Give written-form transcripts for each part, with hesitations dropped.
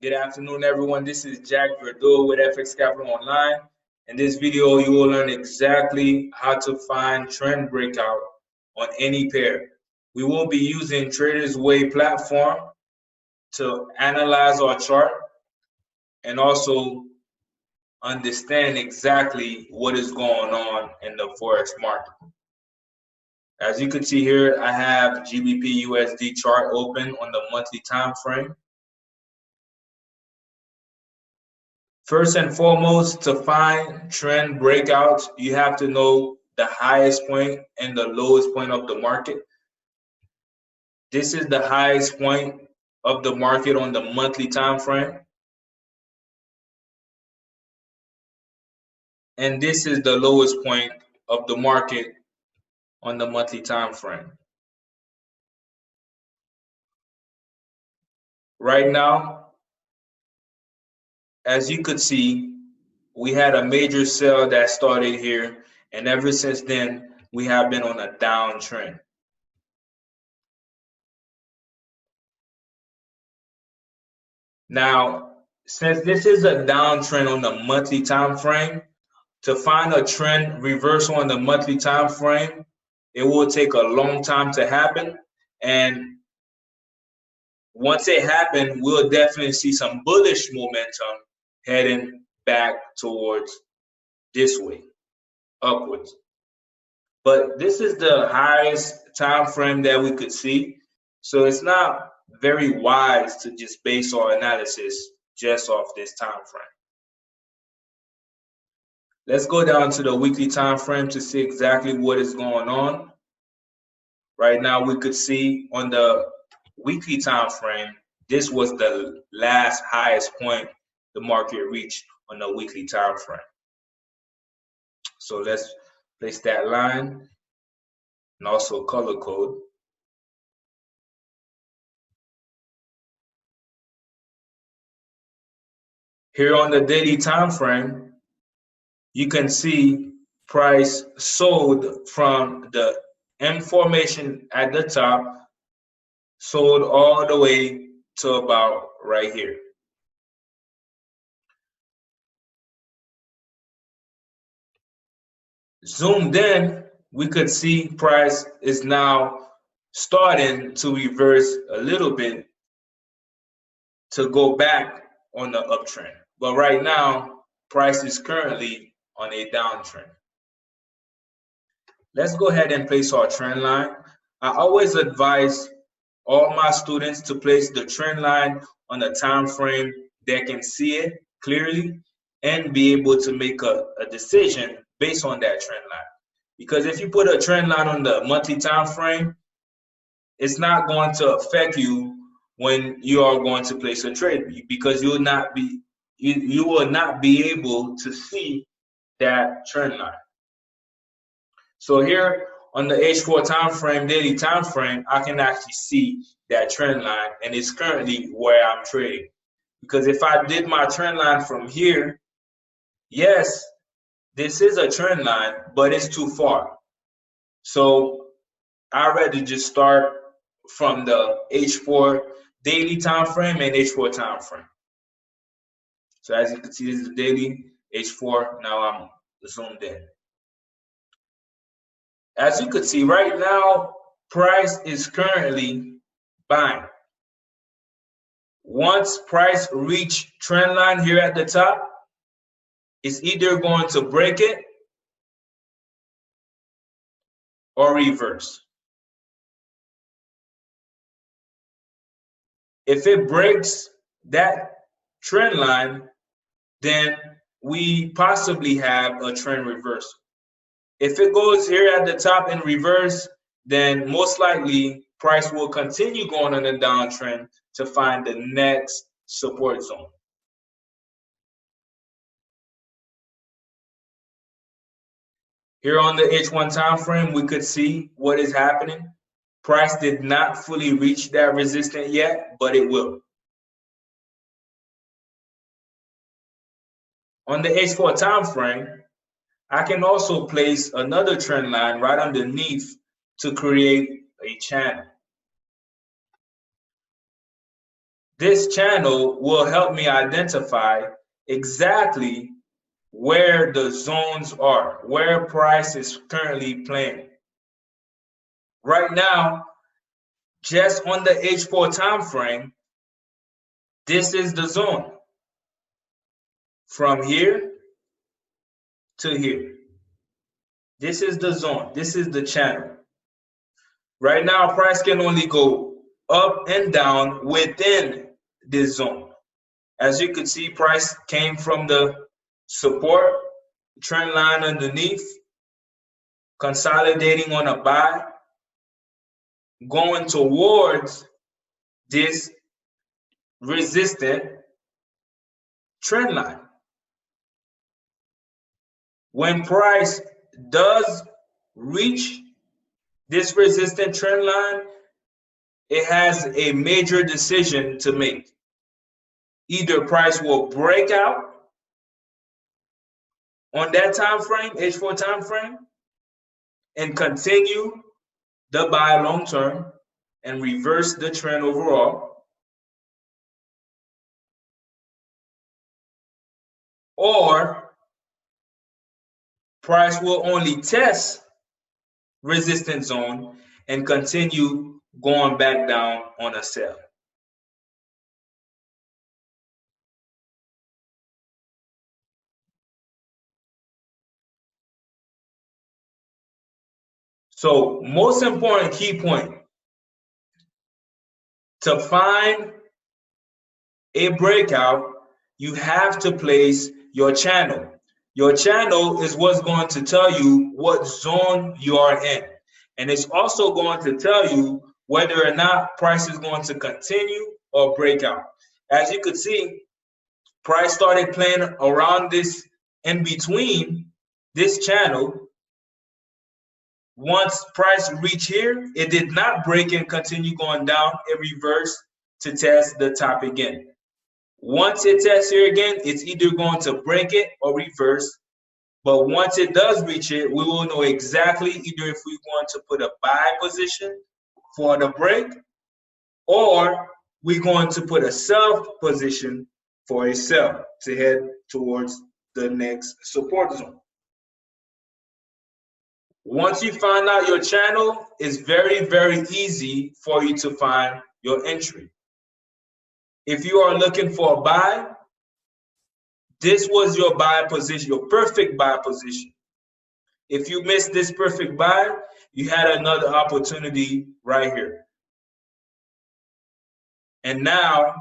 Good afternoon, everyone. This is Jack Verdul with FX Capital Online. In this video, you will learn exactly how to find trend breakout on any pair. We will be using Traders Way platform to analyze our chart and also understand exactly what is going on in the Forex market. As you can see here, I have GBP USD chart open on the monthly time frame. First and foremost, to find trend breakouts, you have to know the highest point and the lowest point of the market. This is the highest point of the market on the monthly time frame. And this is the lowest point of the market on the monthly time frame. Right now, as you could see, we had a major sell that started here, and ever since then, we have been on a downtrend. Now, since this is a downtrend on the monthly time frame, to find a trend reversal on the monthly time frame, it will take a long time to happen. And once it happens, we'll definitely see some bullish momentum heading back towards this way, upwards. But this is the highest time frame that we could see. So it's not very wise to just base our analysis just off this time frame. Let's go down to the weekly time frame to see exactly what is going on. Right now, we could see on the weekly time frame, this was the last highest point the market reached on the weekly time frame. So let's place that line and also color code. Here on the daily time frame, you can see price sold from the M formation at the top, sold all the way to about right here. Zoomed in, we could see price is now starting to reverse a little bit to go back on the uptrend. But right now, price is currently on a downtrend. Let's go ahead and place our trend line. I always advise all my students to place the trend line on a time frame that can see it clearly and be able to make a decision based on that trend line. Because if you put a trend line on the monthly time frame, it's not going to affect you when you are going to place a trade, because you will not be able to see that trend line. So here on the H4 time frame, daily time frame, I can actually see that trend line, and it's currently where I'm trading. Because if I did my trend line from here, yes, this is a trend line, but it's too far. So I'd rather just start from the H4 daily time frame and H4 time frame. So as you can see, this is the daily H4. Now I'm zoomed in. As you can see right now, price is currently buying. Once price reach trend line here at the top, it's either going to break it or reverse. If it breaks that trend line, then we possibly have a trend reversal. If it goes here at the top in reverse, then most likely price will continue going on a downtrend to find the next support zone. Here on the H1 time frame, we could see what is happening. Price did not fully reach that resistance yet, but it will. On the H4 time frame, I can also place another trend line right underneath to create a channel. this channel will help me identify exactly where the zones are, where price is currently playing. Right now, just on the H4 time frame, this is the zone from here to here. This is the zone. This is the channel. Right now, price can only go up and down within this zone. As you can see, price came from the support trend line underneath, consolidating on a buy, going towards this resistant trend line. When price does reach this resistant trend line, it has a major decision to make. Either price will break out on that time frame, H4 time frame, and continue the buy long term and reverse the trend overall, or price will only test resistance zone and continue going back down on a sell. So most important key point, to find a breakout, you have to place your channel. Your channel is what's going to tell you what zone you are in. And it's also going to tell you whether or not price is going to continue or break out. As you could see, price started playing around this in between this channel. Once price reached here, it did not break and continue going down. It reversed to test the top again. Once it tests here again, it's either going to break it or reverse. But once it does reach it, we will know exactly either if we want to put a buy position for the break, or we're going to put a sell position for a sell to head towards the next support zone. Once you find out your channel, it's very, very easy for you to find your entry. If you are looking for a buy, this was your buy position, your perfect buy position. If you missed this perfect buy, you had another opportunity right here. And now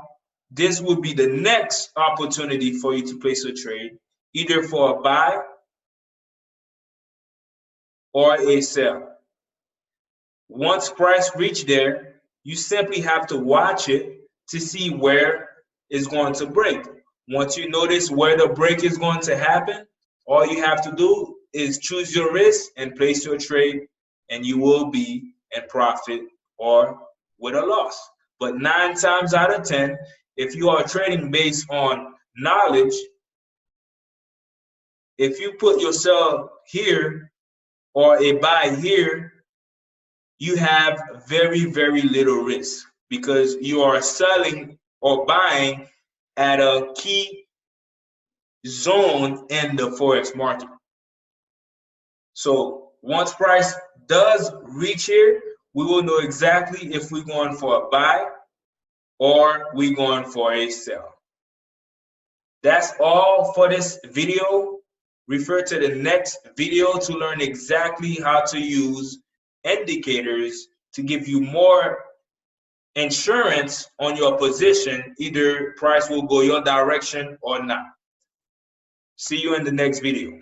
this would be the next opportunity for you to place a trade, either for a buy or a sell. Once price reach there, you simply have to watch it to see where it's going to break. Once you notice where the break is going to happen, all you have to do is choose your risk and place your trade, and you will be in profit or with a loss. But 9 times out of 10, if you are trading based on knowledge, if you put yourself here or a buy here, you have very, very little risk because you are selling or buying at a key zone in the Forex market. So once price does reach here, we will know exactly if we're going for a buy or we're going for a sell. That's all for this video. Refer to the next video to learn exactly how to use indicators to give you more insurance on your position. Either price will go your direction or not. See you in the next video.